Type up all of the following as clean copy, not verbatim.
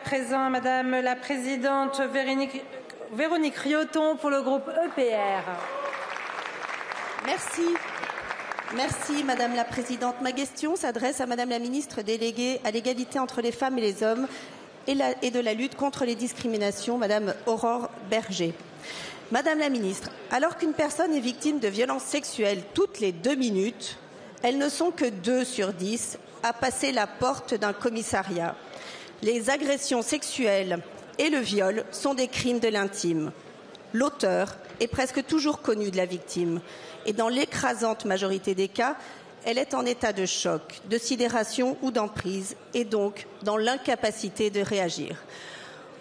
présent à Madame la Présidente Véronique Rioton pour le groupe EPR. Merci Madame la Présidente. Ma question s'adresse à Madame la Ministre déléguée à l'égalité entre les femmes et les hommes et de la lutte contre les discriminations, Madame Aurore Bergé. Madame la Ministre, alors qu'une personne est victime de violences sexuelles toutes les 2 minutes, elles ne sont que 2 sur 10 à passer la porte d'un commissariat. Les agressions sexuelles et le viol sont des crimes de l'intime. L'auteur est presque toujours connu de la victime et dans l'écrasante majorité des cas, elle est en état de choc, de sidération ou d'emprise et donc dans l'incapacité de réagir.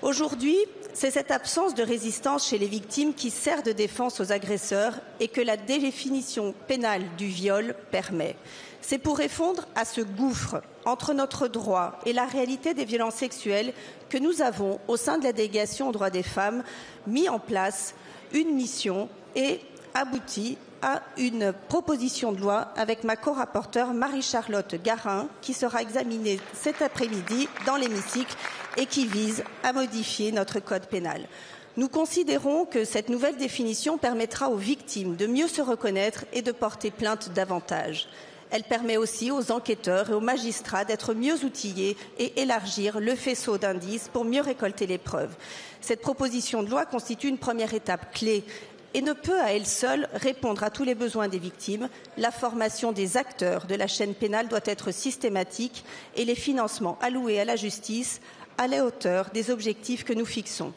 Aujourd'hui, c'est cette absence de résistance chez les victimes qui sert de défense aux agresseurs et que la définition pénale du viol permet. C'est pour répondre à ce gouffre entre notre droit et la réalité des violences sexuelles que nous avons, au sein de la délégation aux droits des femmes, mis en place une mission et abouti à une proposition de loi avec ma co-rapporteure Marie-Charlotte Garin qui sera examinée cet après-midi dans l'hémicycle et qui vise à modifier notre code pénal. Nous considérons que cette nouvelle définition permettra aux victimes de mieux se reconnaître et de porter plainte davantage. Elle permet aussi aux enquêteurs et aux magistrats d'être mieux outillés et élargir le faisceau d'indices pour mieux récolter les preuves. Cette proposition de loi constitue une première étape clé et ne peut à elle seule répondre à tous les besoins des victimes. La formation des acteurs de la chaîne pénale doit être systématique et les financements alloués à la justice à la hauteur des objectifs que nous fixons.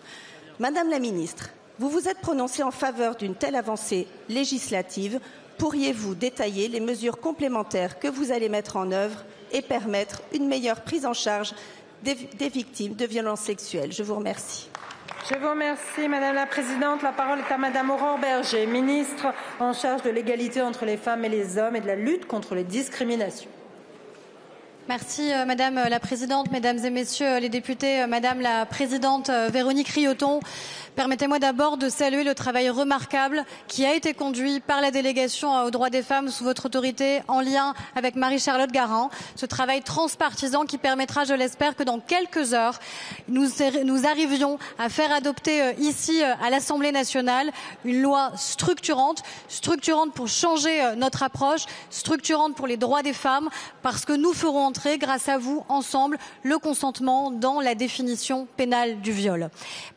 Madame la Ministre, vous vous êtes prononcée en faveur d'une telle avancée législative. Pourriez-vous détailler les mesures complémentaires que vous allez mettre en œuvre et permettre une meilleure prise en charge des victimes de violences sexuelles? Je vous remercie. Je vous remercie, Madame la Présidente. La parole est à Madame Aurore Bergé, ministre en charge de l'égalité entre les femmes et les hommes et de la lutte contre les discriminations. Merci Madame la Présidente, Mesdames et Messieurs les députés, Madame la Présidente Véronique Rioton. Permettez-moi d'abord de saluer le travail remarquable qui a été conduit par la délégation aux droits des femmes sous votre autorité en lien avec Marie-Charlotte Garin. Ce travail transpartisan qui permettra, je l'espère, que dans quelques heures, nous arrivions à faire adopter ici à l'Assemblée nationale une loi structurante pour changer notre approche, structurante pour les droits des femmes, parce que nous ferons entrer, grâce à vous, ensemble, le consentement dans la définition pénale du viol.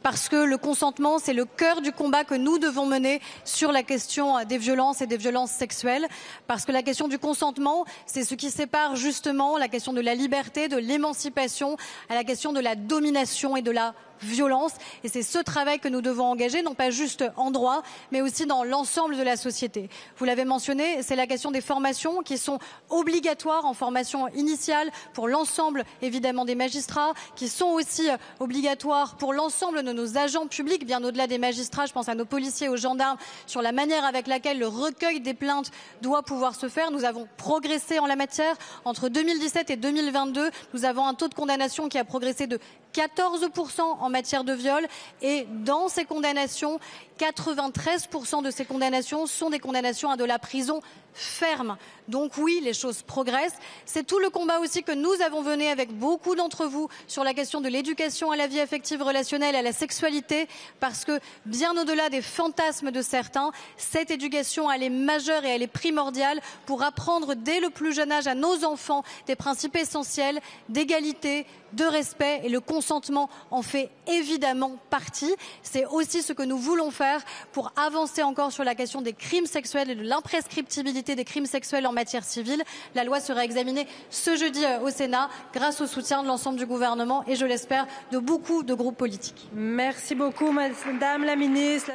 Parce que le consentement, c'est le cœur du combat que nous devons mener sur la question des violences et des violences sexuelles. Parce que la question du consentement, c'est ce qui sépare justement la question de la liberté, de l'émancipation, à la question de la domination et de la violence. Et c'est ce travail que nous devons engager, non pas juste en droit, mais aussi dans l'ensemble de la société. Vous l'avez mentionné, c'est la question des formations qui sont obligatoires en formation initiale pour l'ensemble, évidemment, des magistrats, qui sont aussi obligatoires pour l'ensemble de nos agents publics, bien au-delà des magistrats, je pense à nos policiers, aux gendarmes, sur la manière avec laquelle le recueil des plaintes doit pouvoir se faire. Nous avons progressé en la matière. Entre 2017 et 2022, nous avons un taux de condamnation qui a progressé de 14% en matière de viol et dans ces condamnations, 93% de ces condamnations sont des condamnations à de la prison ferme. Donc oui, les choses progressent. C'est tout le combat aussi que nous avons mené avec beaucoup d'entre vous sur la question de l'éducation à la vie affective relationnelle, à la sexualité, parce que bien au-delà des fantasmes de certains, cette éducation, elle est majeure et elle est primordiale pour apprendre dès le plus jeune âge à nos enfants des principes essentiels d'égalité, de respect, et le consentement en fait évidemment partie. C'est aussi ce que nous voulons faire pour avancer encore sur la question des crimes sexuels et de l'imprescriptibilité des crimes sexuels en matière civile. La loi sera examinée ce jeudi au Sénat grâce au soutien de l'ensemble du gouvernement et, je l'espère, de beaucoup de groupes politiques. Merci beaucoup, Madame la Ministre.